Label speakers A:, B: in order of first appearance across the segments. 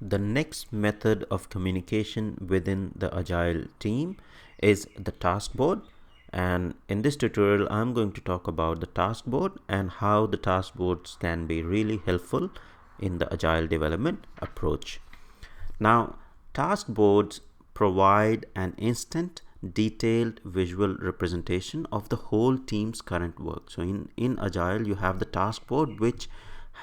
A: The next method of communication within the Agile team is the task board. And in this tutorial, I'm going to talk about the task board and how the task boards can be really helpful in the Agile development approach. Now, task boards provide an instant, detailed visual representation of the whole team's current work. So in Agile, you have the task board which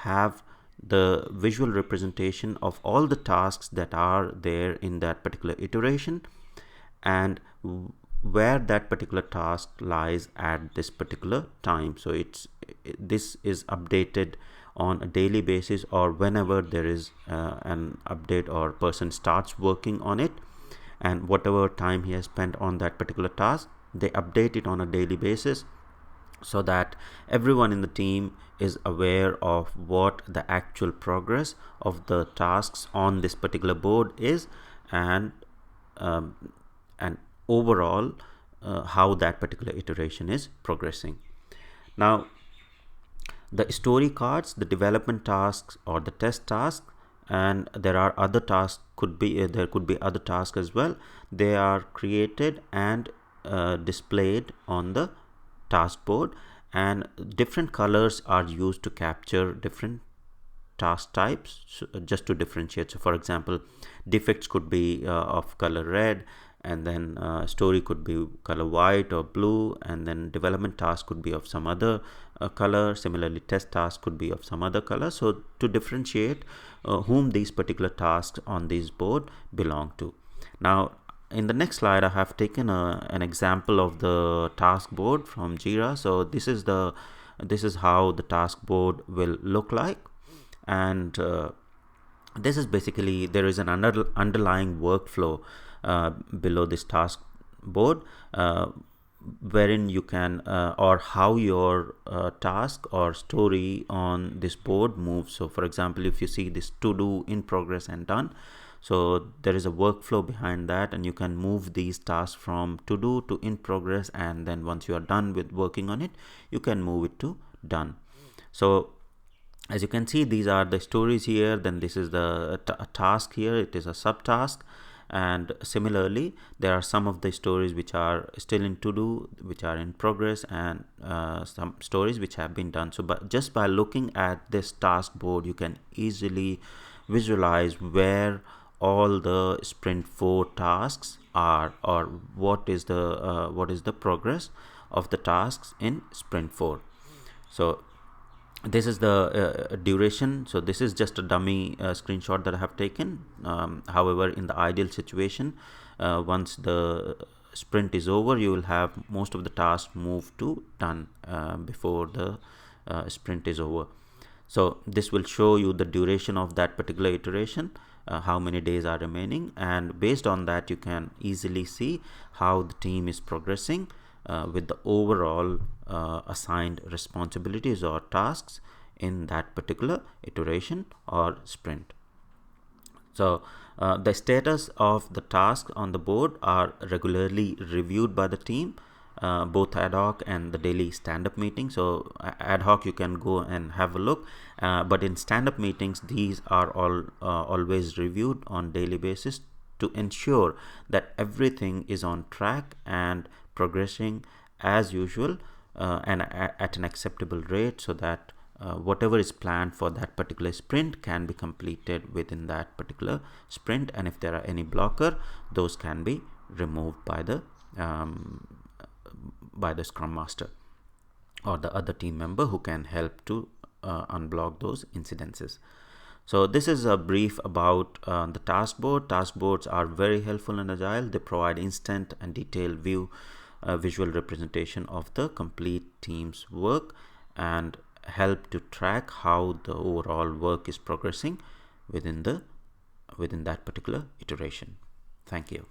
A: have the visual representation of all the tasks that are there in that particular iteration and where that particular task lies at this particular time. So this is updated on a daily basis, or whenever there is an update or person starts working on it, and whatever time he has spent on that particular task, they update it on a daily basis so that everyone in the team is aware of what the actual progress of the tasks on this particular board is, and overall how that particular iteration is progressing. Now, the story cards, the development tasks or the test tasks, and there are other tasks, there could be other tasks as well. They are created and displayed on the task board, and different colors are used to capture different task types, just to differentiate. So for example, defects could be of color red, and then story could be color white or blue, and then development task could be of some other color. Similarly, test task could be of some other color. So to differentiate whom these particular tasks on this board belong to. Now, in the next slide, I have taken an example of the task board from Jira. So this is how the task board will look like, and this is basically, there is an underlying workflow below this task board, wherein you can or how your task or story on this board moves. So for example, if you see this to do, in progress, and done, so there is a workflow behind that, and you can move these tasks from to do to in progress, and then once you are done with working on it, you can move it to done. So as you can see, these are the stories here. Then this is the task here, it is a subtask. And similarly, there are some of the stories which are still in to do, which are in progress, and some stories which have been done. So just by looking at this task board, you can easily visualize where all the sprint 4 tasks are, or what is the progress of the tasks in sprint 4. So this is the duration. So this is just a dummy screenshot that I have taken. However, in the ideal situation, once the sprint is over, you will have most of the tasks move to done before the sprint is over. So this will show you the duration of that particular iteration, how many days are remaining, and based on that you can easily see how the team is progressing with the overall assigned responsibilities or tasks in that particular iteration or sprint. So the status of the tasks on the board are regularly reviewed by the team, both ad hoc and the daily stand-up meeting. So ad hoc you can go and have a look, but in stand-up meetings these are all always reviewed on daily basis to ensure that everything is on track and progressing as usual, and at an acceptable rate, so that whatever is planned for that particular sprint can be completed within that particular sprint, and if there are any blocker, those can be removed by the Scrum Master or the other team member who can help to unblock those incidences. So this is a brief about the task board. Task boards are very helpful in Agile. They provide instant and detailed visual representation of the complete team's work, and help to track how the overall work is progressing within that particular iteration. Thank you.